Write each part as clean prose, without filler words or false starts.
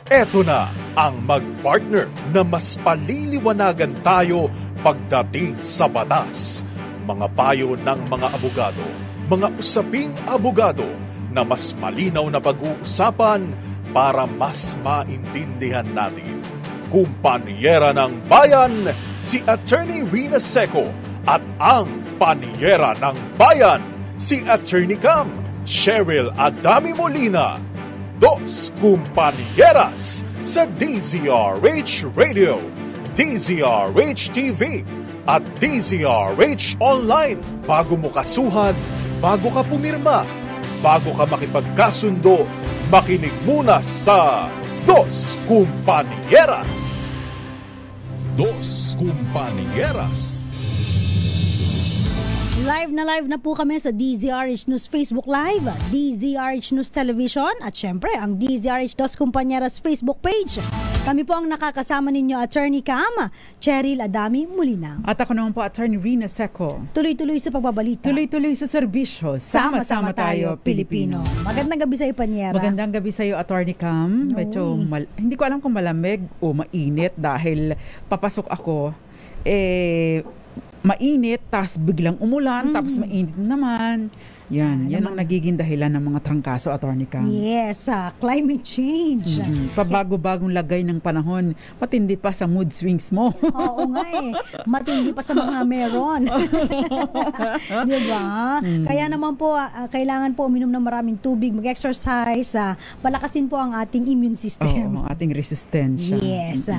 Eto na ang mag-partner na mas paliliwanagan tayo pagdating sa batas. Mga payo ng mga abogado, mga usaping abogado na mas malinaw na pag-uusapan para mas maintindihan natin. Kumpanyera ng Bayan, si Attorney Rina Seco at ang Panyera ng Bayan, si Attorney Cam, Cheryl Adami Molina. Dos Kumpanieras sa DZRH Radio, DZRH TV at DZRH Online. Bago mo kasuhan, bago ka pumirma, bago ka makipagkasundo, makinig muna sa Dos Kumpanieras. Dos Kumpanieras. Live na po kami sa DZRH News Facebook Live, DZRH News Television at syempre ang DZRH Dos Kumpanieras Facebook page. Kami po ang nakakasama ninyo, Attorney Cam, Cheryl Adami Molina. At ako naman po, Attorney Rina Seco. Tuloy-tuloy sa pagbabalita. Tuloy-tuloy sa serbisyo. Sama-sama tayo, Pilipino. Magandang gabi sa iyo, Panyera. Magandang gabi sa iyo, Attorney Cam. Medyo hindi ko alam kung malamig o mainit dahil papasok ako. Mainit, tapos biglang umulan, tapos mainit naman. Yan ang nagiging dahilan ng mga trangkaso, Attorney Cam. Yes, climate change. Pabago-bagong lagay ng panahon, matindi pa sa mood swings mo. Oo nga matindi pa sa mga meron. Diba? Kaya naman po, kailangan po uminom ng maraming tubig, mag-exercise, palakasin po ang ating immune system. Oo, ating resistensya. Yes.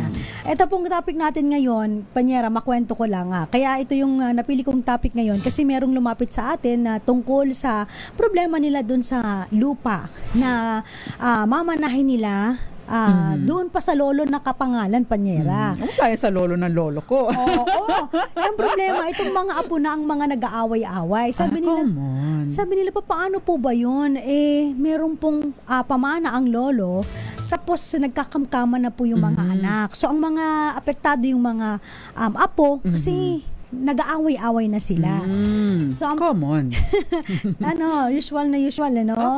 Ito pong topic natin ngayon, Panyera, makwento ko lang. Kaya ito yung napili kong topic ngayon kasi merong lumapit sa atin na tungkol sa problema nila dun sa lupa na mamanahin nila doon pa sa lolo na kapangalan, Panyera. Ano tayo sa lolo ng lolo ko? Oo. Ang problema, itong mga apo na ang mga nag-aaway-away. Sabi nila, paano po ba yun? Meron pong pamana ang lolo, tapos nagkakamkaman na po yung mga anak. So, ang mga apektado yung mga apo, kasi nag-aaway-away na sila. So, common. usual,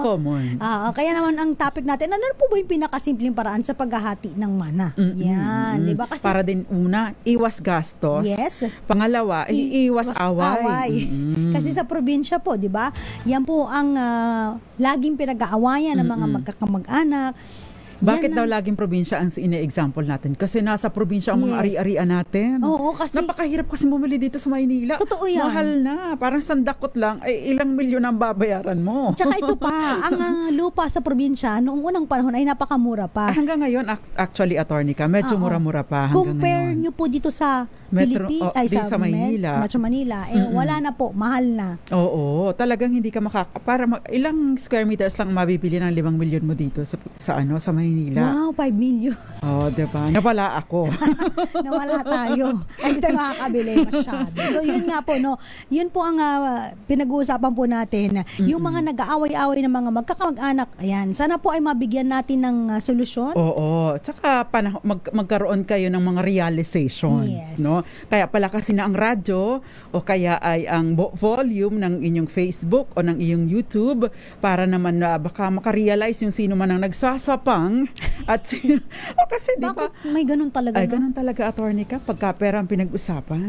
common. Kaya naman ang topic natin, ano po ba yung pinakasimpleng paraan sa paghahati ng mana? Yan, di ba? Kasi para din una, iwas gastos. Yes. Pangalawa, iwas away. Kasi sa probinsya po, di ba? Yan po ang laging pinag-aawayan ng mga magkakamag-anak. Bakit daw laging probinsya ang ine-example natin? Kasi nasa probinsya ang mga ari-arian natin. Oo, kasi napakahirap kasi bumili dito sa Maynila. Totoo yan. Mahal na. Parang sandakot lang, ay ilang milyon ang babayaran mo. Tsaka ito pa, ang lupa sa probinsya, noong unang panahon ay napakamura pa. Hanggang ngayon, actually, Attorney Ka, medyo mura-mura pa hanggang Compare ngayon. nyo po dito sa sa Maynila. Metro Manila. Wala na po, mahal na. Oo, talagang hindi ka ilang square meters lang mabibili ng 5 milyon mo dito sa Maynila. Wow, 5 million. Diba? Nawala ako. Nawala tayo. Hindi tayo makakabili masyado. So, yun nga po, no? Yun po ang pinag-uusapan po natin. Yung mga nag-aaway-aaway ng mga magkakamag-anak, ayan, sana po ay mabigyan natin ng solusyon. Oo. Tsaka magkaroon kayo ng mga realizations, no? Kaya pala kasi na ang radyo o kaya ay ang volume ng inyong Facebook o ng iyong YouTube para naman baka makarealize yung sino man ang nagsasapang at kasi di ba? May ganun talaga. Ay, ganun talaga, Attorney Ka, pagka pera ang pinag-usapan.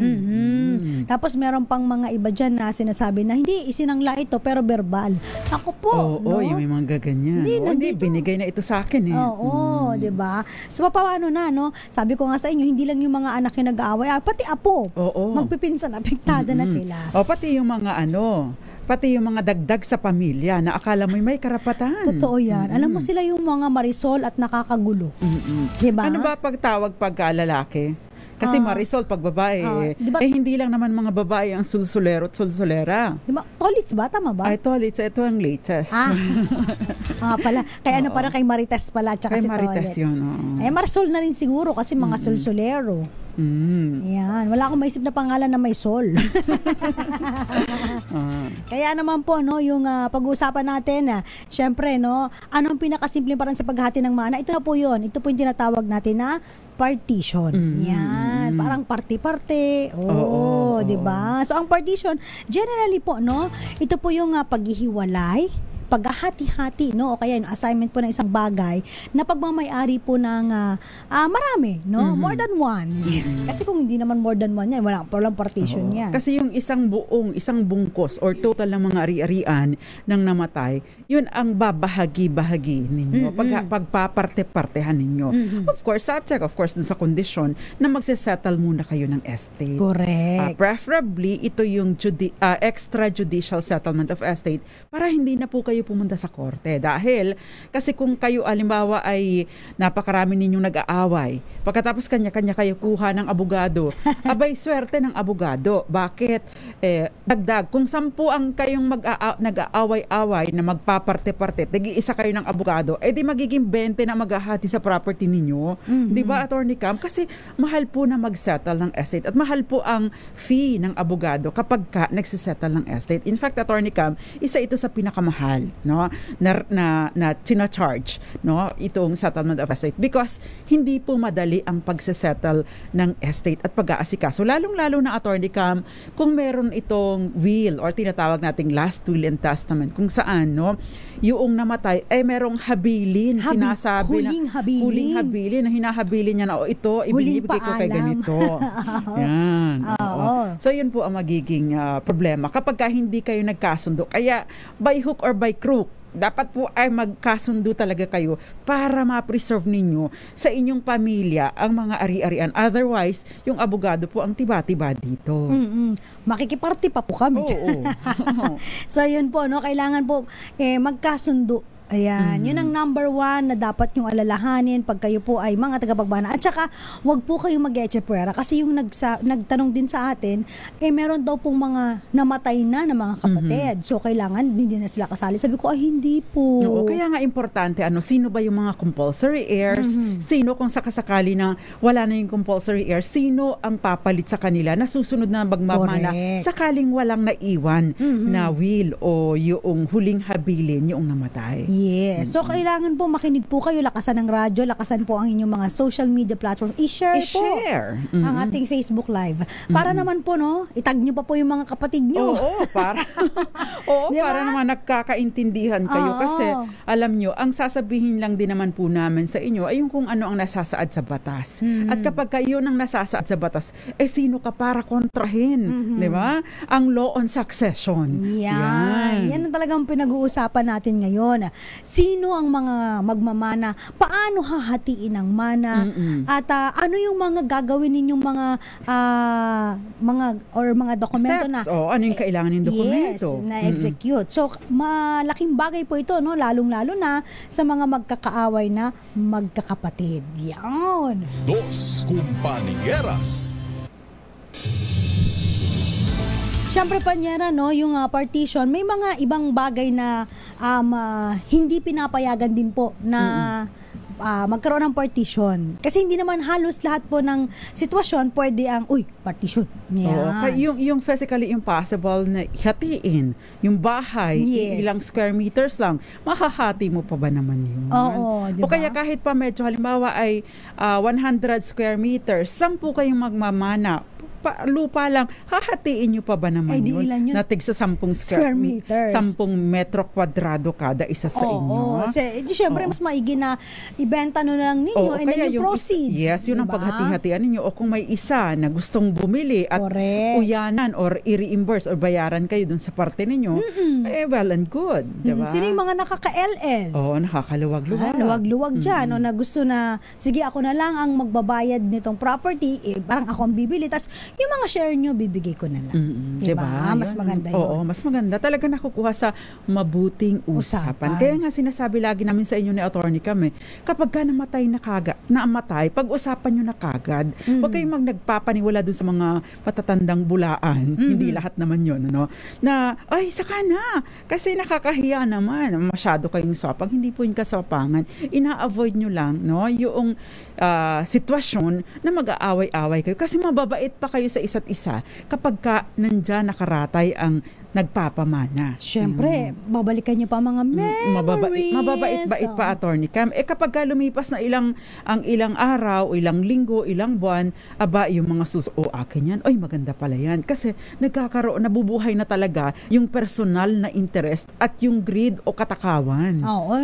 Tapos meron pang mga iba dyan na sinasabi na hindi isinangla ito pero verbal. Ako po, no? Yung may mga gaganyan. Hindi, binigay na ito sa akin eh. Oo, di ba? So, paano na, no? Sabi ko nga sa inyo, hindi lang yung mga anak yung nag-aaway, pati apo. Magpipinsan, apektada na sila. Pati yung mga dagdag sa pamilya na akala mo may karapatan. Totoo yan. Alam mo sila yung mga marisol at nakakagulo. Diba? Ano ba pagtawag pag lalaki? Kasi marisol pag babae, diba, hindi lang naman mga babae ang sulsulero at sulsulera. Diba? Tolits ba? Tama ba? Ay, tolits. Ito ang latest. Pala. Kaya ano parang kay Marites pala tsaka si Marites. Yun. Marisol na rin siguro kasi mga sulsulero. Yan. Wala akong maisip na pangalan na may sol. Kaya naman po, no, yung pag-uusapan natin, syempre, no, anong pinakasimpleng parang sa paghati ng mana? Ito na po yun. Ito po yung tinatawag natin na partition. Yan. Parang parte-parte. Diba? So, ang partition, generally po, no, ito po yung paghihiwalay, paghahati-hati, no, o kaya yung assignment po ng isang bagay na pagmamay-ari po ng marami, no, more than one. Kasi kung hindi naman more than one yan, walang partition yan. Kasi yung isang bungkos or total ng mga ari-arian ng namatay, yun ang babahagi-bahagi ninyo, pagpaparte-partehan ninyo. Of course, subject, of course, dun sa kondisyon na magsesettle muna kayo ng estate. Correct. Preferably, ito yung extrajudicial settlement of estate para hindi na po kayo pumunta sa korte. Dahil, kasi kung kayo, alimbawa, ay napakarami ninyong nag-aaway, pagkatapos kanya-kanya kayo kuha ng abogado, abay, swerte ng abogado. Bakit? Dagdag, kung 10 ang kayong nag-aaway-away na magpaparte-parte, nag-iisa kayo ng abogado, di magiging 20 na maghahati sa property ninyo. Di ba, Attorney Cam? Kasi mahal po na mag-settle ng estate at mahal po ang fee ng abogado kapag nagsisettle ng estate. In fact, Attorney Cam, isa ito sa pinakamahal, no, na charge, no, itong settlement of estate, because hindi po madali ang pagsisettle ng estate at pag-aasikaso. Lalong-lalo na, Attorney Cam, kung meron itong will or tinatawag nating last will and testament, kung saan, no, yung namatay ay merong habilin, sinasabi huling habilin na hinahabilin niya na ito ibinibigay ko kay ganito. Yan. So yun po ang magiging problema kapag hindi kayo nagkasundo. Kaya by hook or by crook, dapat po ay magkasundo talaga kayo para ma-preserve ninyo sa inyong pamilya ang mga ari-arian. Otherwise, yung abogado po ang tiba-tiba dito. Makikiparte pa po kami. So yun po, no, kailangan po magkasundo. Ayan, yun ang number 1 na dapat yung alalahanin pag kayo po ay mga tagapagbana. At saka, wag po kayong mag-echepuera kasi yung nagtanong din sa atin, meron daw pong mga namatay na mga kapatid. So, kailangan hindi na sila kasali. Sabi ko, hindi po. Oo, kaya nga importante, sino ba yung mga compulsory heirs? Sino kung sakasakali na wala na yung compulsory heirs? Sino ang papalit sa kanila na susunod na magmamana? Sakaling walang naiwan na will o yung huling habilin yung namatay. Yes. So, kailangan po makinig po kayo, lakasan ng radyo, lakasan po ang inyong mga social media platforms. I-share po ang ating Facebook Live. Para naman po, no, itag nyo pa po yung mga kapatid nyo. Para diba? Para naman nagkakaintindihan kayo. Kasi, alam nyo, ang sasabihin lang din naman po namin sa inyo ay yung kung ano ang nasasaad sa batas. At kapag kayo nang nasasaad sa batas, sino ka para kontrahin? Diba? Ang law on succession. Yan ang talagang pinag-uusapan natin ngayon. Sino ang mga magmamana, paano hahatiin ang mana, at ano yung mga gagawin ninyong mga dokumento steps, na ano yung kailangan ng dokumento na execute. So malaking bagay po ito, no, lalong-lalo na sa mga magkakaaway na magkakapatid. Yan. Dos Compañeras. Siyempre, Panyera, no, yung partition, may mga ibang bagay na hindi pinapayagan din po na magkaroon ng partition. Kasi hindi naman halos lahat po ng sitwasyon pwede ang, partition. Yung physically impossible na hatiin, yung bahay, ilang square meters lang, mahahati mo pa ba naman yun? Diba? O kaya kahit pa medyo, halimbawa ay 100 square meters, 10 kayong magmamana, lupa lang, hahatiin nyo pa ba naman yun? Na tig sa 10 square meters. 10 metro kwadrado kada isa sa inyo. Siyempre, mas maigi na ibenta nyo lang ninyo and then yung proceeds. Yes, yun ang paghati-hatian ninyo. O kung may isa na gustong bumili at uyanan or i-reimburse or bayaran kayo dun sa parte ninyo, well and good. Diba? Sino yung mga nakaka-LL? Nakakaluwag-luwag. Luwag-luwag dyan. Na gusto na, sige, ako na lang ang magbabayad nitong property, parang ako ang bibili. Tapos, yung mga share nyo, bibigay ko na lang. Diba? Mas maganda yun. Mas maganda. Talaga nakukuha sa mabuting usapan. Kaya nga sinasabi lagi namin sa inyo ni Attorney kami, kapag ka namatay, pag-usapan nyo na kagad. Huwag kayong nagpapaniwala dun sa mga patatandang bulaan. Hindi lahat naman yun. Na, saka na. Kasi nakakahiya naman. Masyado kayong sopang. Hindi po yung kasopangan. Ina-avoid nyo lang, yung sitwasyon na mag-aaway-aaway kayo. Kasi mababait pa kayo sa isa't isa kapag ka nandyan nakaratay ang nagpapamana. Siyempre, babalikan niyo pa mga memories. Mababait-bait pa, Attorney Cam. Kapag lumipas na ilang araw, ilang linggo, ilang buwan, yung mga akin yan, maganda pala yan. Kasi nabubuhay na talaga yung personal na interest at yung greed o katakawan. Oo.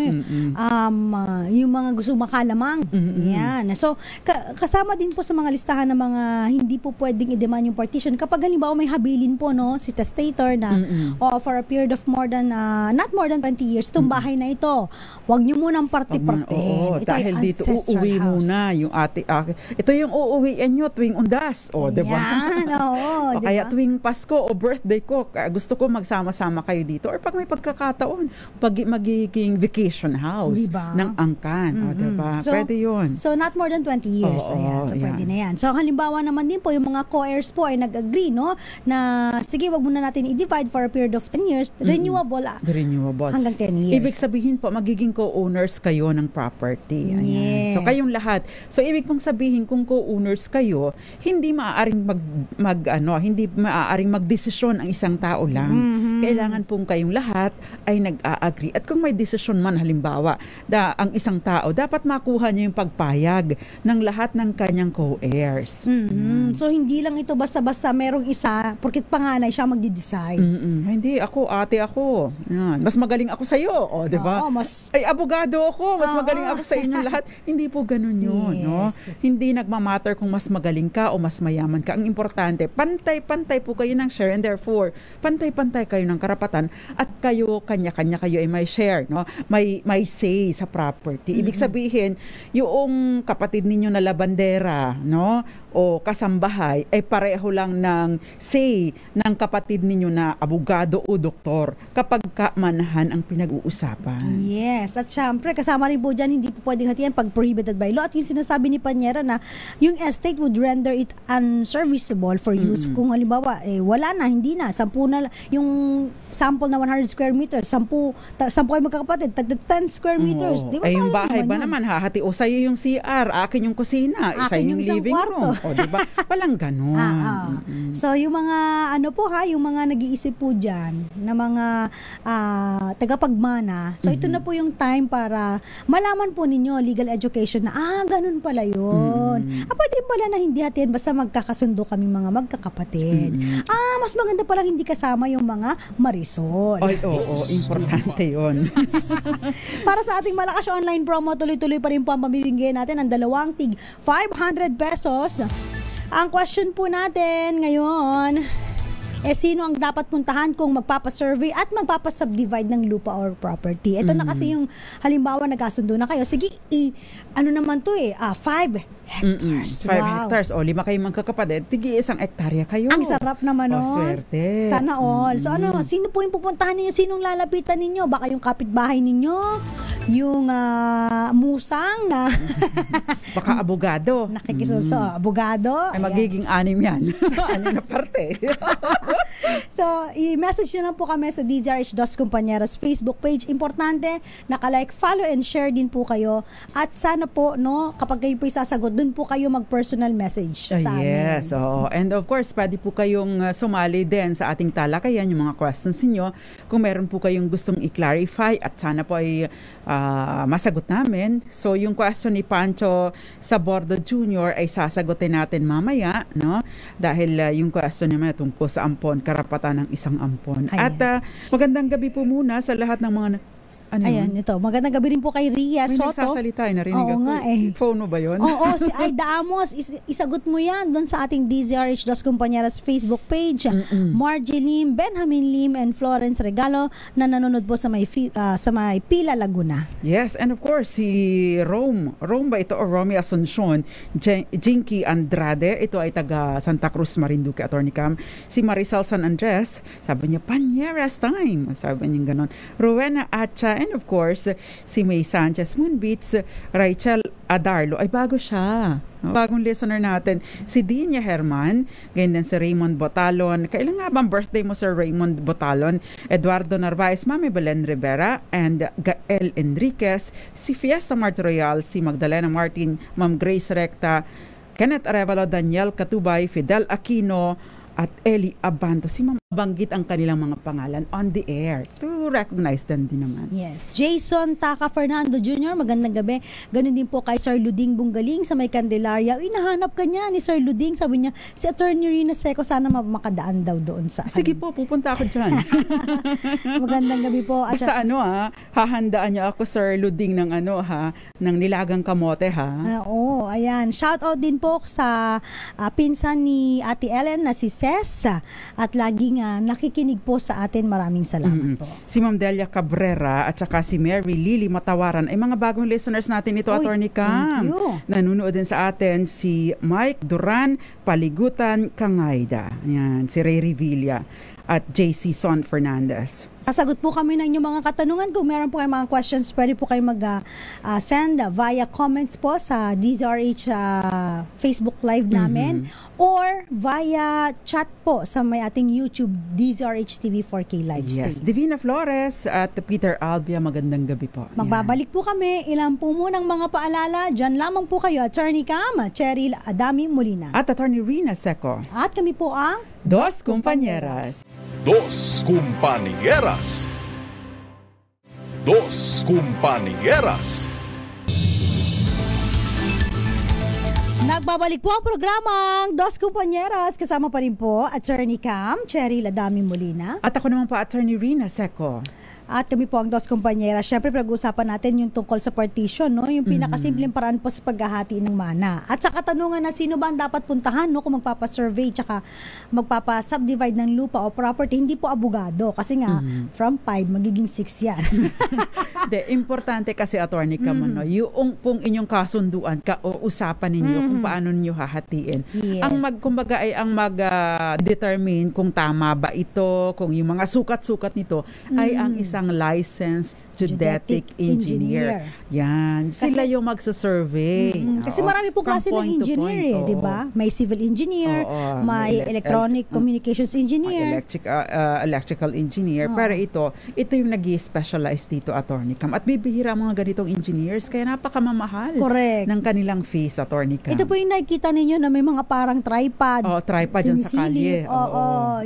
Yung mga gusto makalamang. Yan. So, kasama din po sa mga listahan ng mga hindi po pwedeng i-demand yung partition. Kapag halimbawa may habilin po, no, si testator na for a period of not more than 20 years, itong bahay na ito, huwag nyo munang parte-parte. Dahil dito uuwi muna yung ito yung uuwian nyo tuwing undas. Diba? Yan, o diba? kaya tuwing Pasko o birthday ko, gusto ko magsama-sama kayo dito. Or pag may pagkakataon, magiging vacation house ng angkan. Diba? So, pwede yun. So, not more than 20 years. So, pwede na yan. So, halimbawa naman din po, yung mga co-heirs po ay nag-agree, no, na sige, wag muna natin i-divide for a period of 10 years, renewable hanggang 10 years. Ibig sabihin po, magiging co-owners kayo ng property. Ayan. Yes. So, kayong lahat. So, ibig pong sabihin, kung co-owners kayo, hindi maaaring hindi maaaring magdesisyon ang isang tao lang. Kailangan pong kayong lahat ay nag-a-agree. At kung may desisyon man, halimbawa, ang isang tao, dapat makuha niya yung pagpayag ng lahat ng kanyang co-heirs. So, hindi lang ito basta-basta merong isa, porkit panganay siya magdi-decide. Hindi, ate ako. Yan. Mas magaling ako sa iyo, di ba? Abogado ako, mas magaling ako sa inyong lahat. Hindi po ganun yun, no? Hindi nagmamatter kung mas magaling ka o mas mayaman ka. Ang importante, pantay-pantay po kayo ng share and therefore, pantay-pantay kayo ng karapatan at kayo, kanya-kanya kayo ay may share, no? May say sa property. Ibig sabihin, yung kapatid ninyo na labandera, no? O kasambahay, ay pareho lang ng say ng kapatid ninyo na abogado o doktor kapag kamanahan ang pinag-uusapan. Yes. At syempre, kasama rin po dyan, hindi po pwedeng hatian pag prohibited by law. At yung sinasabi ni Panyera na yung estate would render it unserviceable for use. Kung halimbawa, wala na, hindi na. 10 na, yung sample na 100 square meters, 10 kayo magkakapatid, 10 square meters. Di ba, yung bahay ba naman, hahati o sa'yo yung CR, akin yung kusina, isa yung living room. Diba? Walang ganun. So, yung mga, yung mga nag-iisip po dyan, na mga tagapagmana, so ito na po yung time para malaman po ninyo, legal education na, ganun pala yun. Pwede pala na hindi hatin, basta magkakasundo kami mga magkakapatid. Mas maganda pala hindi kasama yung mga marisol. Importante yun. Para sa ating Malakas Online promo, tuloy-tuloy pa rin po ang pamibigay natin ng 2 tig 500 pesos. Ang question po natin ngayon, sino ang dapat puntahan kung magpapasurvey at magpapasubdivide ng lupa or property? Ito na kasi yung halimbawa nagkasundo na kayo. Sige, 5 hectares. 5 hectares. 5 kayong magkakapatid, tigi 1 hektarya kayo. Ang sarap naman, swerte. Sana all. So sino po yung pupuntahan ninyo? Sinong lalapitan ninyo? Baka yung kapitbahay ninyo? Yung musang na baka abogado. Nakikisulso. Abogado. Ay magiging 6 yan. 6 na parte. So, i-message nyo lang po kami sa DZRH Dos Compañeras Facebook page. Importante, naka-like, follow, and share din po kayo. At sana po, kapag kayo po isasagot, dun po kayo mag-personal message sa amin. Yes. And of course, pwede po kayong sumali din sa ating talakayan, yung mga questions niyo. Kung meron po kayong gustong i-clarify at sana po ay masagot namin. So, yung question ni Pancho sa Bordo Junior ay sasagutin natin mamaya, no? Dahil yung question naman tungkol sa ampon, karapatan ng isang ampon. Ayan. At magandang gabi po muna sa lahat ng mga ito. Magandang gabi rin po kay Ria Soto. May nagsasalita, narinig ako. Nga Phone mo ba yun? Oo, si Aida Amos, isagot mo yan doon sa ating DZRH Dos Compañeras Facebook page. Margie Lim, Benjamin Lim, and Florence Regalo na nanonood po sa may Pila, Laguna. Yes, and of course, si Rome ba ito o Romy Asuncion, Jinky Andrade, ito ay taga Santa Cruz, Marinduque, Attorney Cam. Si Marisol San Andres, sabi niya, Panyeras time. Sabi niya gano'n. Rowena Acha, and of course, si May Sanchez Moonbeats, Rachel Adarlo, ay bago siya. Bagong listener natin, si Dinya Herman, ganyan din si Raymond Botalon. Kailan nga bang birthday mo, Sir Raymond Botalon? Eduardo Narvaez, Mami Belen Rivera, and Gael Enriquez, si Fiesta Mart Royal, si Magdalena Martin, Ma'am Grace Recta, Kenneth Arevalo, Daniel Katubay, Fidel Aquino, at Eli Abanto. Si Ma'am banggit ang kanilang mga pangalan on the air to recognize them din naman. Yes. Jason Taka Fernando Jr., magandang gabi. Ganun din po kay Sir Luding Bunggaling sa may Candelaria. Inahanap ka niya ni Sir Luding. Sabi niya, si Attorney Rina Seco sana makadaan daw doon sa... Sige po, pupunta ako dyan. Magandang gabi po. Basta hahandaan niyo ako, Sir Luding, ng ng nilagang kamote, Oo, ayan. Shout out din po sa pinsan ni Ate Ellen na si Ces at laging nakikinig po sa atin. Maraming salamat po. Si Ma'am Delia Cabrera at saka si Mary Lily Matawaran ay mga bagong listeners natin ito, Attorney Cam. Thank you. Nanunood din sa atin si Mike Duran, Paligutan, Kangayda. Yan, si Ray Revilla at JC Son Fernandez. Sasagot po kami ng inyong mga katanungan. Kung meron po kayong mga questions, pwede po kayo mag-send via comments po sa DZRH Facebook Live namin or via chat po sa may ating YouTube DZRH TV 4K live stream. Yes, Divina Flores at Peter Albia, magandang gabi po. Magbabalik po kami. Ilan po munang mga paalala. Diyan lamang po kayo, Attorney Cam, Cheryl Adami Molina. At Attorney Rina Seco. At kami po ang Dos Compañeras. Dos Compañeras. Dos Compañeras. Nagbabalik po ang programang Dos Compañeras. Kasama pa rin po Attorney Cam, Cheryl Adami Molina. At ako naman po, Attorney Rina Seco. At kami po ang Dos Compañeras. Siyempre, pag-uusapan natin yung tungkol sa partition, no? Yung pinakasimpleng paraan po sa paghahati ng mana. At sa katanungan na sino ba ang dapat puntahan, no? Kung magpapa-survey tsaka magpapa-subdivide ng lupa o property, hindi po abogado. Kasi nga, from 5, magiging 6 yan. Importante kasi, Attorney Cam, yung kung inyong kasunduan, usapan ninyo kung paano ninyo hahatiin. Yes. Ang kumbaga ay ang mag-determine kung tama ba ito, kung yung mga sukat-sukat nito ay ang isang licensed geodetic engineer. Yan. Sila yung magsasurvey. Kasi marami po klase ng engineer di ba? May civil engineer, may electronic communications engineer, electrical engineer. Pero ito yung nag-specialize dito, Attorney Cam. At bibihira mga ganitong engineers, kaya napakamamahal ng kanilang fees, Attorney Cam. Ito po yung nakikita ninyo na may mga parang tripod. Tripod dyan sa kalye.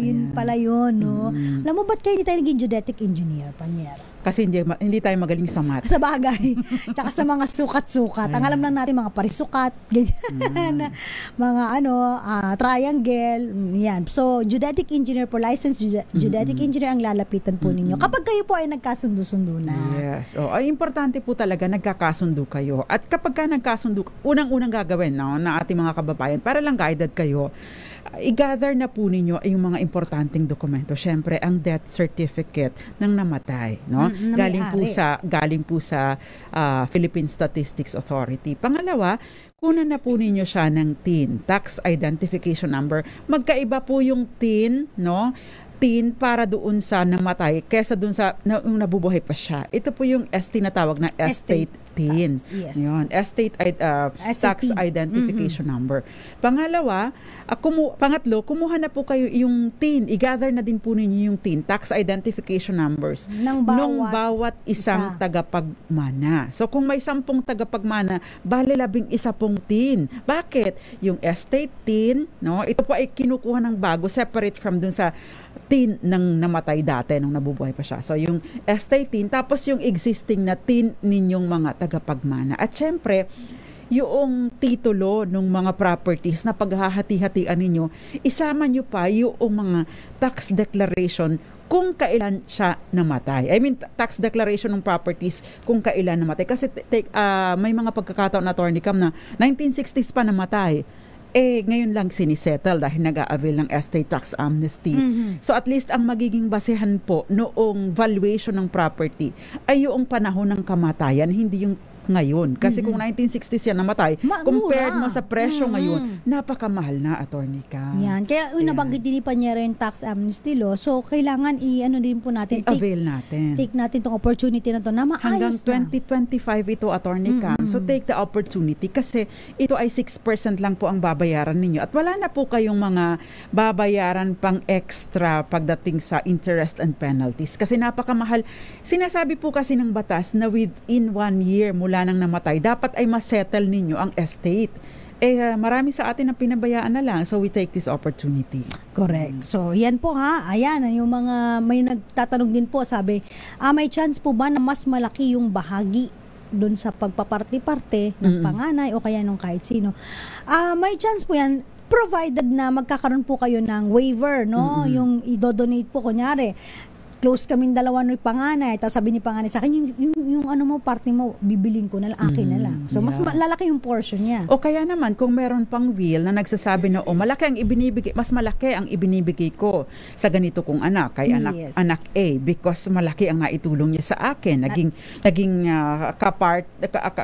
Yun pala yun, no? Alam mo, ba't kayo hindi tayo naging geodetic engineer, Panyera? Kasi hindi tayo magaling sa math. Sa bagay. Tsaka sa mga sukat-sukat. Ang alam lang natin, mga parisukat, ganyan. Mga triangle, yan. So, geodetic engineer po, licensed geodetic engineer ang lalapitan po ninyo. Kapag kayo po ay nagkasundo-sundo na. Yes. Ay importante po talaga nagkakasundo kayo. At kapag ka nagkasundo, unang-unang gagawin na ating mga kababayan, para lang guided kayo, i-gather na po ninyo yung mga importanteng dokumento. Siyempre, ang death certificate ng namatay, no? Galing po sa Philippine Statistics Authority. Pangalawa, kunan na po ninyo siya ng TIN, Tax Identification Number. Magkaiba po yung TIN, no? TIN para doon sa namatay kesa doon sa nabubuhay pa siya. Ito po yung ST na tawag na estate TIN. Yes. Yun, tax identification number. Pangalawa, pangatlo, kumuha na po kayo yung TIN. I-gather na din po ninyo yung TIN, tax identification numbers ng bawat isang tagapagmana. So kung may 10 tagapagmana, bale 11 pong TIN. Bakit? Yung estate TIN, no? Ito po ay kinukuha ng bago, separate from dun sa TIN ng namatay dati nung nabubuhay pa siya. So yung estate TIN, tapos yung existing na TIN ninyong mga tagapagmana. At syempre, yung titulo ng mga properties na paghahati-hatian ninyo, isama nyo pa yung mga tax declaration kung kailan siya namatay. I mean, tax declaration ng properties kung kailan namatay. Kasi may mga pagkakataon na, Attorney Cam, na 1960s pa namatay. Ngayon lang sinisettle dahil nag-a-avail ng estate tax amnesty. So at least ang magiging basehan po noong valuation ng property ay yung panahon ng kamatayan, hindi yung ngayon. Kasi kung 1960s yan namatay, compared mo sa presyo ngayon, napakamahal na, Attorney Cam. Yan. Kaya nabanggit din pa niya rin tax amnesty law. So kailangan din po natin. I-avail natin. Take natin tong opportunity na to na maayos hanggang 2025 ito, Attorney Cam. So take the opportunity kasi ito ay 6% lang po ang babayaran ninyo. At wala na po kayong mga babayaran pang extra pagdating sa interest and penalties. Kasi napakamahal. Sinasabi po kasi ng batas na within 1 year mula nang namatay, dapat ay masettle ninyo ang estate. marami sa atin ang pinabayaan na lang. So we take this opportunity. Correct. So, yan po ha. Ayan, yung mga may nagtatanong din po, sabi, may chance po ba na mas malaki yung bahagi doon sa pagpaparte-parte ng panganay o kaya nung kahit sino? May chance po yan, provided na magkakaroon po kayo ng waiver, no? Yung i-donate po, kunyari, close kaming dalawa ng panganay, tapos sabi ni panganay sa akin, yung ano mo, party mo, bibiling ko na lang, akin na lang. So, mas lalaki yung portion niya. O kaya naman, kung meron pang will na nagsasabi na, malaki ang ibinibigay, mas malaki ang ibinibigay ko sa ganito kong anak, kay anak A, because malaki ang naitulong niya sa akin. Naging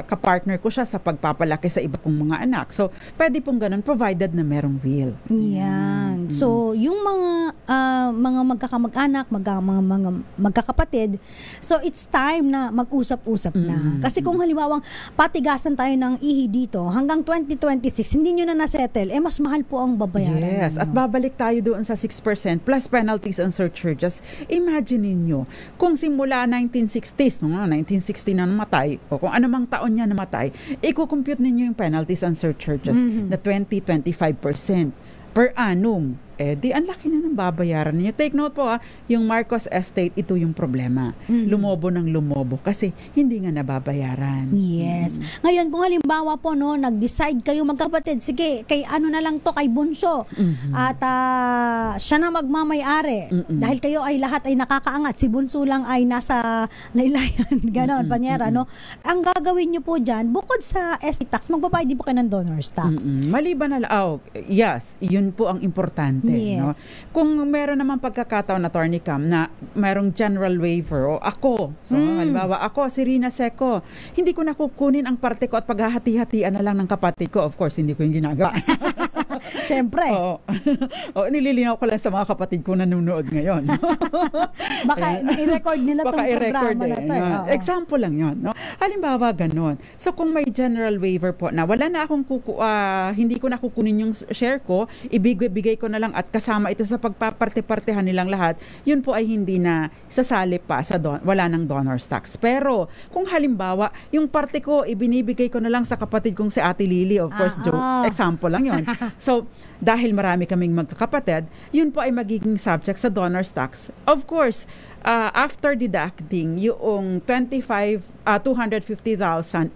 kapartner ko siya sa pagpapalaki sa iba kong mga anak. So, pwede pong ganun, provided na merong will. Yan. So, yung mga magkakamag-anak, mga magkakapatid, so it's time na mag-usap-usap na. Kasi kung halimbawang patigasan tayo ng ihi dito, hanggang 2026, hindi nyo na nasettle, mas mahal po ang babayaran. Yes, at babalik tayo doon sa 6% plus penalties and surcharges. Imagine niyo kung simula 1960s, 1960 na namatay, o kung anumang taon niya namatay, i-compute ninyo yung penalties and surcharges na 20-25% per annum. Di ang laki na ng babayaran niyo. Take note po yung Marcos Estate, ito yung problema. Lumobo ng lumobo kasi hindi nga nababayaran. Yes. Ngayon, kung halimbawa po, nag-decide kayo magkapatid, sige, kay ano na lang to, kay Bunso. At siya na magmamay-ari. Dahil kayo ay lahat ay nakakaangat. Si Bunso lang ay nasa laylayan. Ganon, panyera, no? Ang gagawin niyo po dyan, bukod sa estate tax, magbabayad din po kayo ng donor's tax. Maliban na yes, yun po ang importante. Yes. No? Kung meron naman pagkakataon, Attorney Cam, na mayroong general waiver o ako, so halimbawa ako, si Rina Seco, hindi ko nakukunin ang parte ko at paghahati-hatian na lang ng kapatid ko. Of course, hindi ko yung ginagawa. Siyempre. Nililinaw ko lang sa mga kapatid ko na nanonood ngayon. Baka i-record nila itong programa na ito. Example lang yun. No? Halimbawa, ganun. So, kung may general waiver po na wala na akong hindi ko nakukunin yung share ko, ibigay ko na lang at kasama ito sa pagpaparte-partehan nilang lahat, yun po ay hindi na sasali pa sa wala ng donor's tax. Pero, kung halimbawa, yung parte ko, ibinibigay ko na lang sa kapatid kong si Ate Lily, of course, example lang yun. So, dahil marami kaming magkakapatid, yun po ay magiging subject sa donor's tax. Of course, after deducting yung 250,000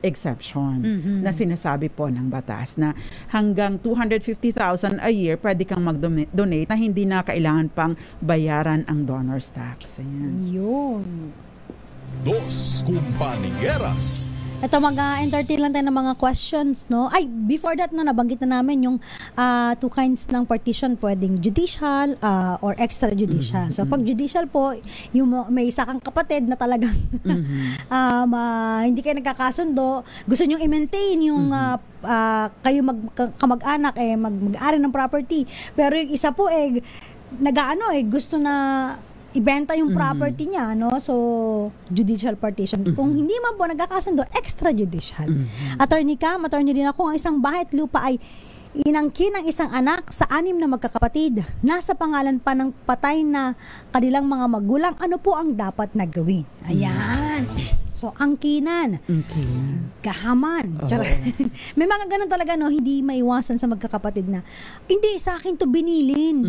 exemption na sinasabi po ng batas na hanggang 250,000 a year, pwede kang mag-donate na hindi na kailangan pang bayaran ang donor's tax. Ayan. Yun. Dos Compañeras. Ito, mag-entertain lang tayo ng mga questions, no? Ay, before that, nabanggit na namin yung two kinds ng partition, pwedeng judicial or extrajudicial. So, pag judicial po, yung may isa kang kapatid na talagang hindi kayo nagkakasundo, gusto nyo i-maintain yung kayo kamag-anak, mag-ari ng property. Pero yung isa po, gusto na ibenta yung property niya, no? So, judicial partition. Kung hindi man po nagkakasundo, extrajudicial. Attorney Cam, attorney din ako, ang isang bahay at lupa ay inangkin ng isang anak sa 6 na magkakapatid. Nasa pangalan pa ng patay na kanilang mga magulang. Ano po ang dapat na gawin? Ayan. So, angkinan. Kahaman. May mga ganun talaga, no? Hindi maiwasan sa magkakapatid na, hindi, sa akin to binilin.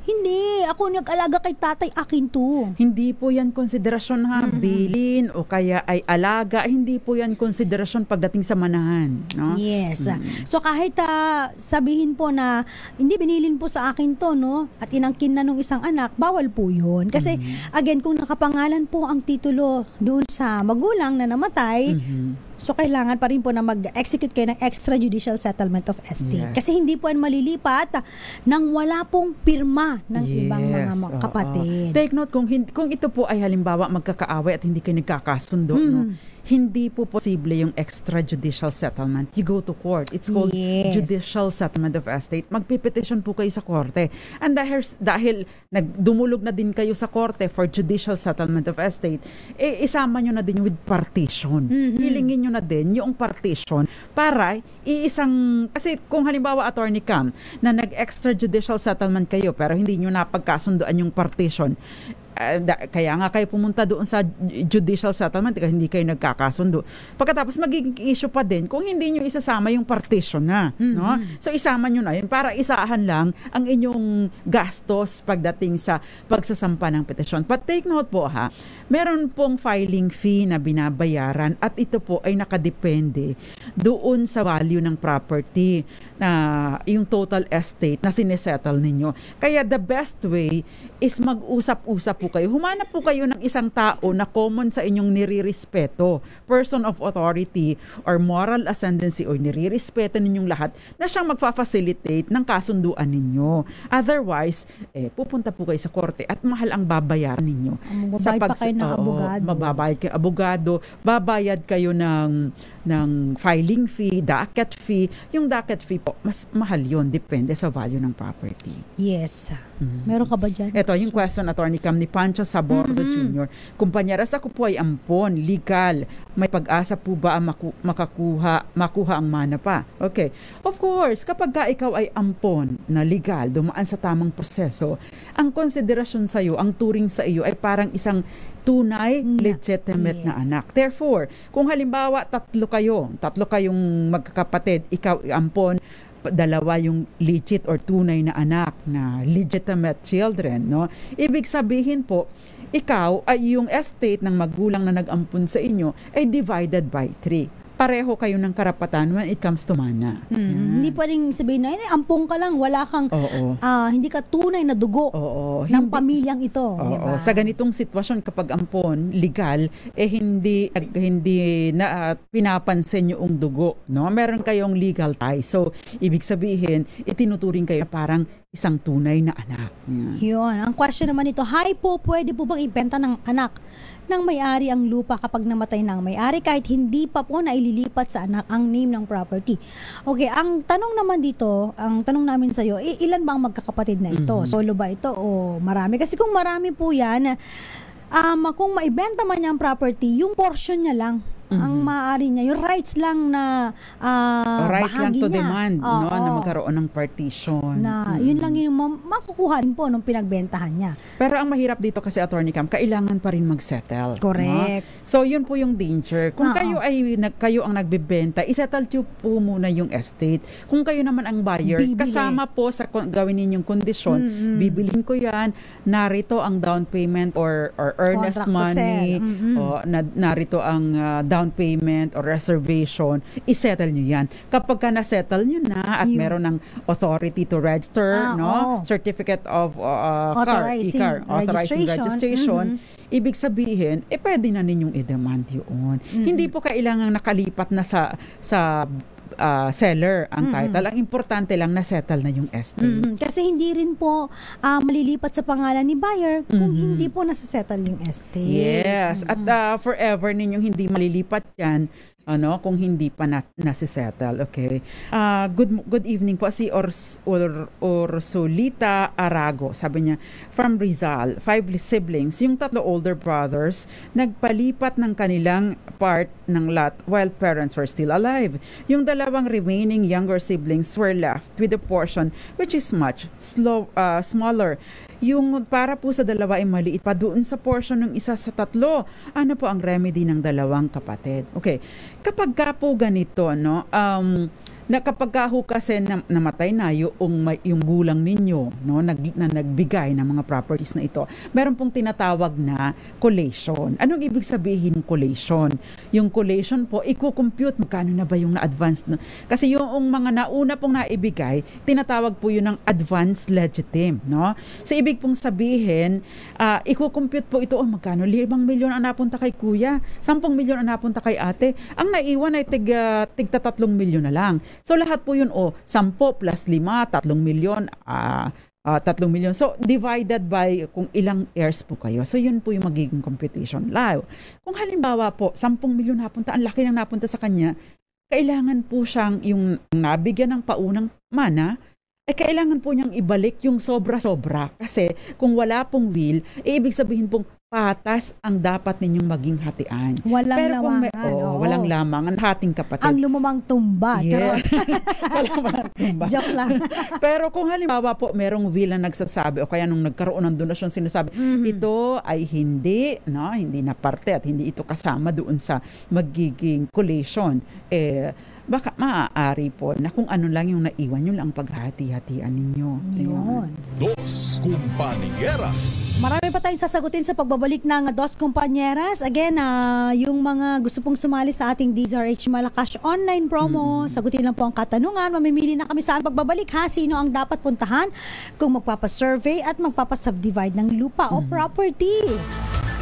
Hindi, ako nag-alaga kay tatay, akin to. Hindi po yan konsiderasyon bilin o kaya ay alaga. Hindi po yan konsiderasyon pagdating sa manahan. No? Yes. So, kahit sabihin po na, hindi, binilin po sa akin to, no? At inangkin na nung isang anak, bawal po yun. Kasi, again, kung nakapangalan po ang titulo doon sa magulang na namatay, so kailangan pa rin po na mag-execute kayo ng extrajudicial settlement of estate. Kasi hindi po yan malilipat nang wala pong pirma ng ibang mga kapatid. Take note, kung ito po ay halimbawa magkakaaway at hindi kayo nagkakasundo, no? Hindi po posible yung extrajudicial settlement. You go to court. It's called judicial settlement of estate. Magpipetition po kayo sa korte. And dahil dumulog na din kayo sa korte for judicial settlement of estate, isama nyo na din with partition. Hilingin nyo na din yung partition para kasi kung halimbawa, Attorney Cam, na nag-extrajudicial settlement kayo pero hindi nyo napagkasundoan yung partition, kaya nga kayo pumunta doon sa judicial settlement kasi hindi kayo nagkakasundo. Pagkatapos magiging issue pa din kung hindi nyo isasama yung partition na. No? So isama nyo na yun para isahan lang ang inyong gastos pagdating sa pagsasampa ng petisyon. But take note po meron pong filing fee na binabayaran at ito po ay nakadepende doon sa value ng property na yung total estate na sinesettle ninyo. Kaya the best way is mag-usap-usap po kayo. Humanap po kayo ng isang tao na common sa inyong nirirespeto, person of authority or moral ascendancy o nirirespeto ninyong lahat na siyang magfa-facilitate ng kasunduan ninyo. Otherwise, pupunta po kayo sa korte at mahal ang babayaran ninyo. Magbabayad pa kayo ng abogado. Magbabayad kayo abogado, babayad kayo ng filing fee, docket fee. Yung docket fee po, mas mahal yun. Depende sa value ng property. Yes. Meron ka ba dyan? Ito, yung question, Attorney Cam, ni Pancho Sabordo Jr. Kumpanyeras, ako po ay ampon, legal. May pag-asa po ba ang makuha ang mana pa? Okay. Of course, kapag ikaw ay ampon na legal, dumaan sa tamang proseso, ang konsiderasyon sa iyo, ang turing sa iyo ay parang isang tunay, legitimate na anak. Therefore, kung halimbawa tatlo kayong magkakapatid, ikaw ampon, dalawa yung legit or tunay na anak na legitimate children, no? Ibig sabihin po, ikaw ay yung estate ng magulang na nag-ampun sa inyo ay divided by 3. Pareho kayo ng karapatan when it comes to mana. Hindi pwedeng sabihin na, ampong ka lang, wala kang, hindi ka tunay na dugo ng pamilyang ito. Diba? Sa ganitong sitwasyon, kapag ampon, legal, hindi na pinapansin yung dugo. No? Meron kayong legal tie. So, ibig sabihin, itinuturing kayo parang isang tunay na anak. Yun. Ang question naman ito, hi po, pwede po bang ibenta ng anak ng may-ari ang lupa kapag namatay ng may-ari kahit hindi pa po na ililipat sa anak ang name ng property? Okay, ang tanong naman dito, ang tanong namin sa iyo, ilan ba ang magkakapatid na ito? Solo ba ito o marami? Kasi kung marami po yan, kung maibenta man niya ang property, yung portion niya lang ang maaari niya, yung rights lang na right lang bahagi to niya. demand na magkaroon ng partition. Na yun lang yung makukuha rin po nung pinagbentahan niya. Pero ang mahirap dito kasi, Attorney Cam, kailangan pa rin mag-settle. Correct. No? So yun po yung danger. Kung kayo ang nagbebenta, isettle po muna yung estate. Kung kayo naman ang buyer, kasama po sa gawin ninyong kondisyon, bibilhin ko yan, narito ang down payment or earnest money, narito ang down payment or reservation, isettle nyo yan. Kapag ka na-settle nyo na at meron ng authority to register, certificate of authorizing registration, ibig sabihin, pwede na ninyong i-demand yun. Hindi po kailangan nakalipat na sa seller ang title. Ang importante lang na settle na yung estate. Kasi hindi rin po malilipat sa pangalan ni buyer kung hindi po nasa-settle yung estate. Yes. At forever ninyong hindi malilipat yan kung hindi pa nasisettle. Okay. Good evening po. Si Orsolita Arago. Sabi niya, from Rizal, 5 siblings. Yung 3 older brothers, nagpalipat ng kanilang part ng lot while parents were still alive. Yung 2 remaining younger siblings were left with a portion which is much smaller. Yung para po sa 2 ay maliit pa doon sa portion ng isa sa 3. Ano po ang remedy ng 2 kapatid? Okay. Kapag ka po ganito, na kapag ho kasi namatay na yung gulang ninyo, na nagbigay ng mga properties na ito, meron pong tinatawag na collation. Anong ibig sabihin ng collation? Yung collation po, i-compute magkano na ba yung na-advance. Kasi yung mga nauna pong naibigay, tinatawag po yun ng advance legitime. No? So ibig pong sabihin, i-compute po ito, magkano? 5 milyon ang napunta kay kuya, 10 milyon ang napunta kay ate. Ang naiwan ay tigta 3 milyon na lang. So lahat po yun 10 plus 5, 3 milyon, 3 milyon. So divided by kung ilang heirs po kayo. So yun po yung magiging computation. Kung halimbawa po 10 milyon napunta, ang laki nang napunta sa kanya, kailangan po siyang yung nabigyan ng paunang mana, kailangan po niyang ibalik yung sobra-sobra. Kasi kung wala pong will, ibig sabihin pong patas ang dapat ninyong maging hatian. Walang Pero kung lamangan. Oo. walang lamang ang hating kapatid. Ang lumamang tumba. Yeah. Charot. Walang tumba. Joke lang. Pero kung halimbawa po merong will na nagsasabi o kaya nung nagkaroon ng donasyon sinasabi, ito ay hindi na parte at hindi ito kasama doon sa magiging collation, baka maaari po na kung ano lang yung naiwan nyo lang paghati-hatian ninyo. Yun. Dos Compañeras. Marami pa tayong sasagutin sa pagbabalik ng Dos Compañeras. Again, yung mga gusto pong sumali sa ating DZRH Malacash online promo, sagutin lang po ang katanungan. Mamimili na kami saan pagbabalik ha. Sino ang dapat puntahan kung magpapasurvey at magpapasubdivide ng lupa o property.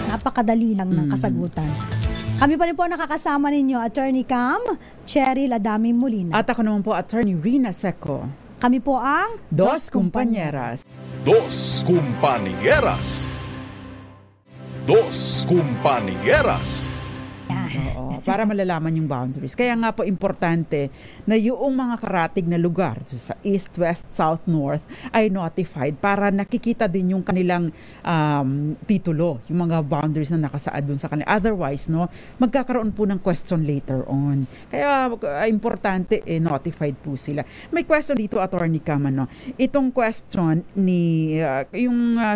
Napakadali lang ng kasagutan. Kami pa rin po nakakasama ninyo, Attorney Cam, Cheryl Adami Molina. At ako naman po, Attorney Rina Seco. Kami po ang Dos Compañeras. Dos Compañeras. Dos Compañeras. Oo, para malalaman yung boundaries. Kaya nga po importante na yung mga karatig na lugar sa east, west, south, north ay notified para nakikita din yung kanilang titulo, yung mga boundaries na nakasaad dun sa kanila. Otherwise, magkakaroon po ng question later on. Kaya importante notified po sila. May question dito, Attorney Cam, itong question ni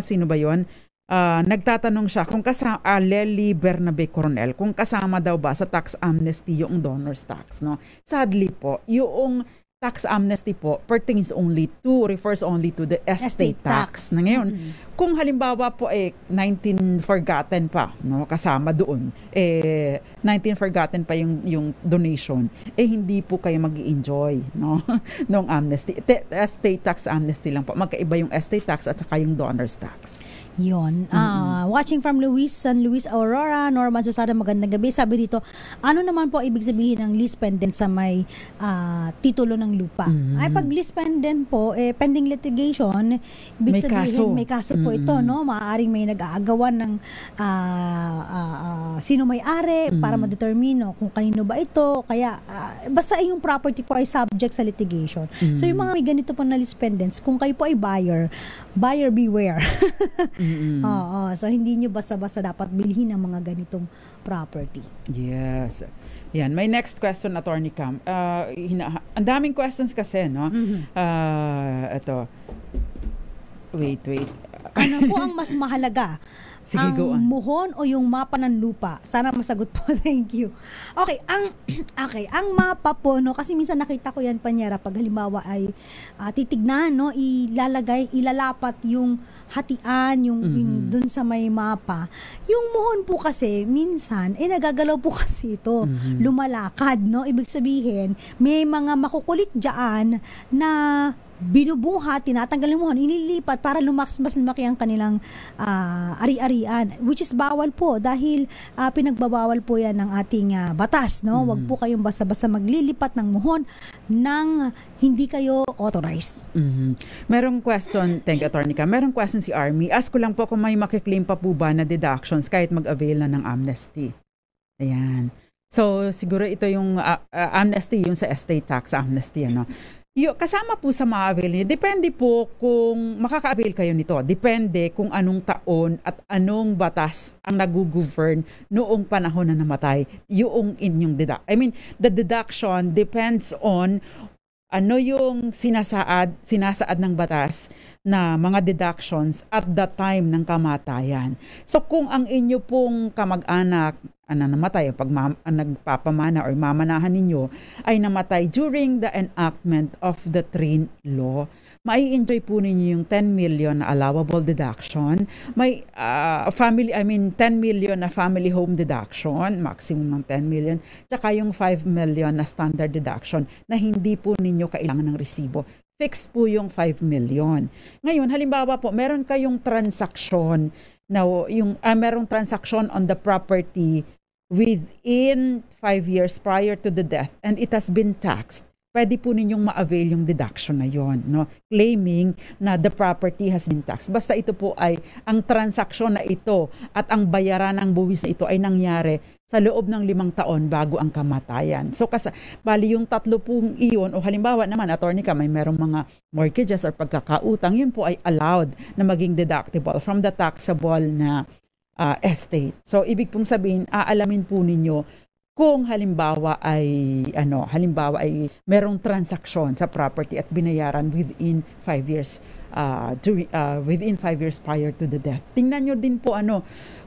sino ba yon? Nagtatanong siya kung kasama Lely Bernabe Coronel kung kasama daw ba sa tax amnesty yung donor's tax, Sadly po, yung tax amnesty po refers only to the estate tax. Na ngayon, kung halimbawa po 19 forgotten pa, kasama doon, 19 forgotten pa yung donation, hindi po kayo mag-i-enjoy, nung amnesty. Estate tax amnesty lang po. Magkaiba yung estate tax at saka yung donor's tax. Yun. Watching from San Luis Aurora, Norman Susada, magandang gabi. Sabi dito, ano naman po ibig sabihin ng lease pendant sa may titulo ng lupa? Ay, pag lease pendant po, pending litigation, ibig sabihin may kaso po ito, Maaaring may nag-aagawan ng sino may-ari para ma-determine kung kanino ba ito. Kaya, basta yung property po ay subject sa litigation. So, yung mga may ganito po na lease pendants, kung kayo po ay buyer beware. Oo, so hindi nyo basta-basta dapat bilhin ang mga ganitong property. Yes. Yan, may next question, Attorney Cam. Ang daming questions kasi, ito. Wait. Ano po ang mas mahalaga? Sige, ang muhon o yung mapa ng lupa? Sana masagot po. Thank you. Okay, ang mapa po, kasi minsan nakita ko yan, Panyera, pag halimbawa ay titignan, ilalapat yung hatian, yung dun sa may mapa. Yung muhon po kasi, minsan, nagagalaw po kasi ito, lumalakad, Ibig sabihin, may mga makukulit dyan na binubuhat, tinatanggal yung muhon, inilipat para mas lumaki ang kanilang ari-arian, which is bawal po dahil pinagbabawal po yan ng ating batas, Huwag po kayong basta-basta maglilipat ng muhon nang hindi kayo authorized. Merong question, thank you, Attorney Cam. Merong question si Army. Ask ko lang po kung may makiklaim pa po ba na deductions kahit mag-avail na ng amnesty. Ayan. So, siguro ito yung amnesty, yung sa estate tax amnesty, kasama po sa ma-avail niyo. Depende po kung makaka-avail kayo nito. Depende kung anong taon at anong batas ang nag-govern noong panahon na namatay yung inyong the deduction depends on ano yung sinasaad ng batas na mga deductions at the time ng kamatayan. So kung ang inyo pong kamag-anak namatay, pag nagpapamana or mamanahan ninyo ay namatay during the enactment of the Trin Law, mai-enjoy po ninyo yung 10 million na allowable deduction. May 10 million na family home deduction, maximum ng 10 million, tsaka yung 5 million na standard deduction na hindi po ninyo kailangan ng resibo. Fixed po yung 5 million. Ngayon, halimbawa po, meron kayong transaction merong transaction on the property within 5 years prior to the death and it has been taxed, pwede po ninyong ma-avail yung deduction na yon, claiming na the property has been taxed. Basta ito po ay ang transaksyon na ito at ang bayaran ng buwis na ito ay nangyari sa loob ng 5 taon bago ang kamatayan. So bali yung 3 pong iyon, o halimbawa naman, Attorney Cam, may merong mga mortgages or pagkakautang, yun po ay allowed na maging deductible from the taxable na estate. So ibig pong sabihin, aalamin po ninyo kung halimbawa ay merong transaksyon sa property at binayaran within 5 years within 5 years prior to the death. Tingnan nyo din po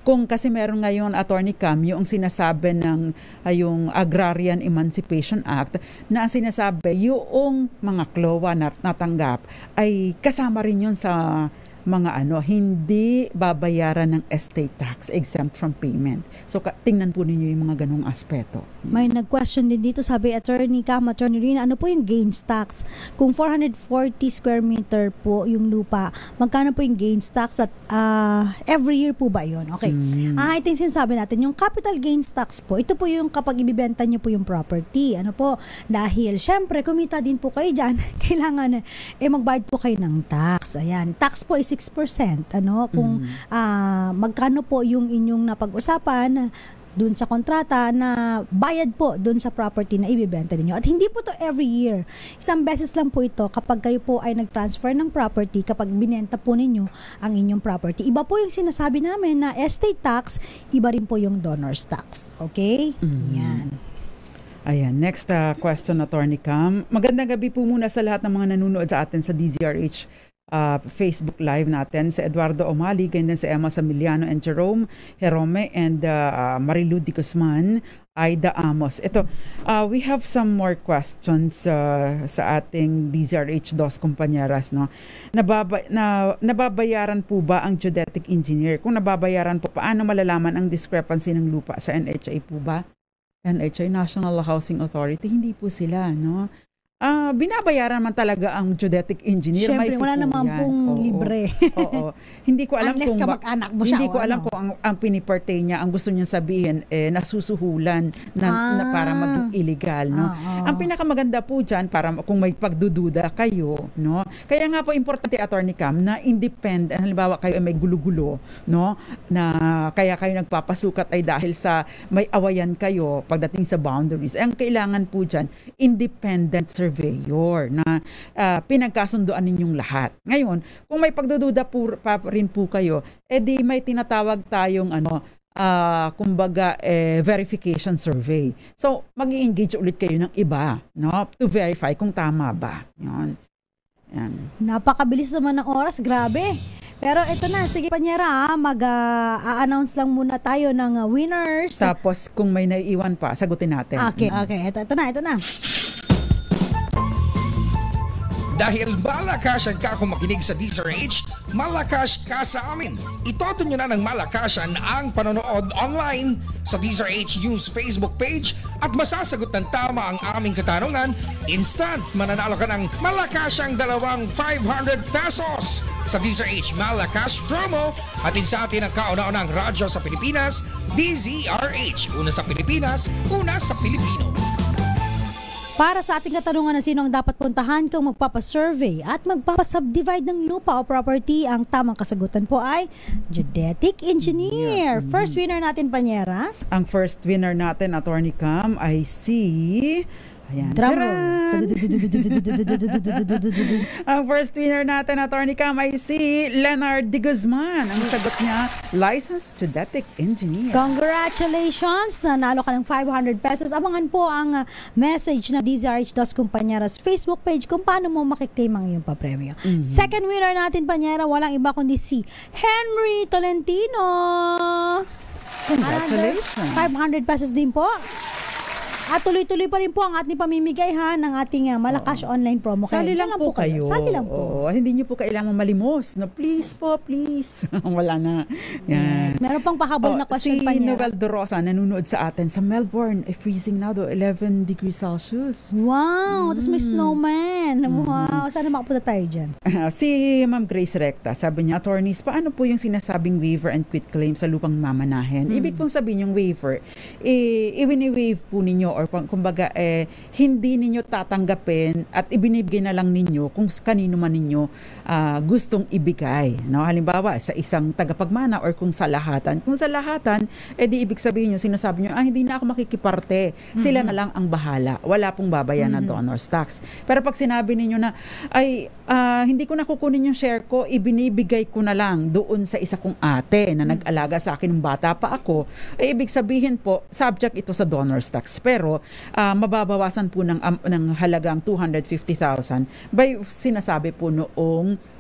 kung kasi meron ngayon, Attorney Cam, yung sinasabi ng yung Agrarian Emancipation Act na sinasabi yung mga CLOA na natanggap ay kasama rin yun sa mga hindi babayaran ng estate tax, exempt from payment. So tingnan po ninyo yung mga ganung aspeto. May nag-question din dito, sabi Attorney Cam, Attorney Rina, ano po yung gains tax? Kung 440 square meter po yung lupa, magkano po yung gains tax at every year po ba yun? Okay. Ito yung sinasabi natin, yung capital gains tax po, ito po yung kapag ibibenta nyo po yung property. Dahil syempre, kumita din po kayo dyan, kailangan magbayad po kayo ng tax. Ayan, tax po is 6%. Kung magkano po yung inyong napag-usapan dun sa kontrata na bayad po dun sa property na ibibenta ninyo. At hindi po to every year. Isang beses lang po ito kapag kayo po ay nag-transfer ng property, kapag binenta po ninyo ang inyong property. Iba po yung sinasabi namin na estate tax, iba rin po yung donor's tax. Okay? Yan. Ayan, next question, Attorney Cam. Magandang gabi po muna sa lahat ng mga nanonood sa atin sa DZRH Facebook Live natin, si Eduardo Omali, ganyan si Emma Samiliano and Jerome Jerome and Marilu Di Guzman, Aida Amos. We have some more questions sa ating DZRH Dos Compañeras. Nababayaran po ba ang geodetic engineer? Kung nababayaran po, paano malalaman ang discrepancy ng lupa sa NHA po ba? NHA, National Housing Authority, hindi po sila, binabayaran man talaga ang geodetic engineer. Siyempre, wala naman pong libre. Oo. Hindi ko alam unless kung kamag-anak mo siya. Hindi ko alam kung ang piniparte niya, ang gusto niya sabihin, nasusuhulan na para maging illegal. Ang pinakamaganda po dyan, para kung may pagdududa kayo, kaya nga po importante, Attorney Cam, na independent. Halimbawa kayo ay may gulo-gulo, na kaya kayo nagpapasukat ay dahil sa may awayan kayo pagdating sa boundaries. Ang kailangan po dyan, independent surveyor na pinagkasunduan ninyong lahat. Ngayon, kung may pagdududa pa rin po kayo, edi may tinatawag tayong kumbaga verification survey. So, mag-i-engage ulit kayo ng iba, to verify kung tama ba. Yan. Napakabilis naman ng oras, grabe. Pero ito na, sige Panyera, mag-a-announce lang muna tayo ng winners. Tapos kung may naiiwan pa, sagutin natin. Okay. Ito na. Dahil malakasan ka kung makinig sa DZRH, malakas ka sa amin. Itodo nyo na ng malakasan ang panonood online sa DZRH News Facebook page at masasagot ng tama ang aming katanungan. Instant, mananalo ka ng malakasang 500 pesos sa DZRH Malakas promo. Atin sa atin ang kauna-unang radyo sa Pilipinas, DZRH. Una sa Pilipinas, una sa Pilipino. Para sa ating katanungan na sino ang dapat puntahan kung magpapasurvey at magpapasubdivide ng lupa o property, ang tamang kasagutan po ay geodetic engineer. First winner natin, Panyera. Ang first winner natin, Attorney Cam, ay si... Ayan. Ang first winner natin, Attorney Cam, ay si Leonard Di Guzman. Ang sagot niya, licensed geodetic engineer. Congratulations! Nanalo ka ng 500 pesos. Abangan po ang message na DZRH Dos Compañeras Facebook page kung paano mo makiklaim ang iyong papremyo. Second winner natin, Panyera, walang iba kundi si Henry Tolentino. Congratulations! 500 pesos din po. At tuloy-tuloy pa rin po ang ating pamimigay ng ating Malakas online promo. Sali lang po kayo. Sali lang po. Hindi nyo po kailangan malimos. Please po, please. Wala na. Yan. Yes. Meron pang pahabol na question pa niya. Si Noel Dorosa nanonood sa atin sa Melbourne. Freezing now 11 degrees Celsius. Wow! Tapos may snowman. Wow! Sana makapunta tayo dyan. Si Ma'am Grace Recta, sabi niya, attorneys, paano po yung sinasabing waiver and quit claim sa lupang mamanahin? Ibig pong sabihin yung waiver, i-waive po ninyo or kumbaga hindi ninyo tatanggapin at ibinibigay na lang ninyo kung kanino man ninyo gustong ibigay. Halimbawa, sa isang tagapagmana or kung sa lahatan. Kung sa lahatan, di ibig sabihin nyo, sinasabi nyo, hindi na ako makikiparte. Sila na lang ang bahala. Wala pong babayan na donor's tax. Pero pag sinabi sinabi ninyo na ay hindi ko na kukunin yung share ko, ibinibigay ko na lang doon sa isa kong ate na nag-alaga sa akin ng bata pa ako, ibig sabihin po, subject ito sa donor's tax. Pero mababawasan po ng halagang 250,000 by sinasabi po noong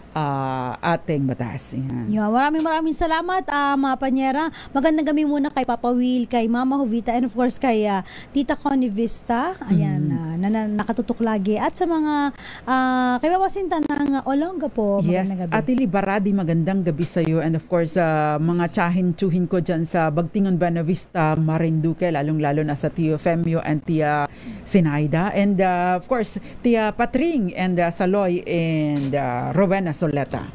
ating batas. Yeah, maraming salamat, mga Panyera. Magandang gabi muna kay Papa Will, kay Mama Jovita, and of course kay Tita Connie Vista. Ayan, nakatutok lagi. At sa mga kay Mama Sinta ng Olonga po, magandang gabi. Ate Libaradi, magandang gabi sa iyo. And of course, mga tsahin-tsuhin ko dyan sa Bagtingon, Buenavista, Marinduque, lalong-lalo na sa Tio Femio and Tia Sinaida. And of course, Tia Patring and Saloy and Rowena Soleta.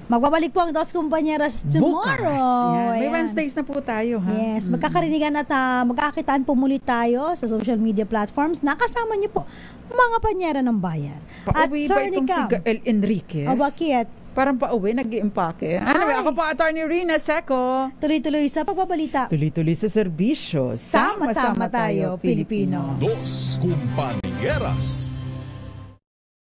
Magbabalik po ang Dos Kumpanyeras tomorrow. Bukas. May Wednesdays na po tayo. Ha? Yes, magkakarinigan at magkakitaan po muli tayo sa social media platforms. Nakasama niyo po mga Panyera ng Bayan. Pauwi ba itong si Gael Enriquez? Bakit? Parang pauwi, nag-iimpake. Anyway, ako po, Attorney Rina Seco. Tuloy-tuloy sa pagbabalita. Tuloy-tuloy sa serbisyo. Sama-sama tayo, Pilipino. Dos Compañeras.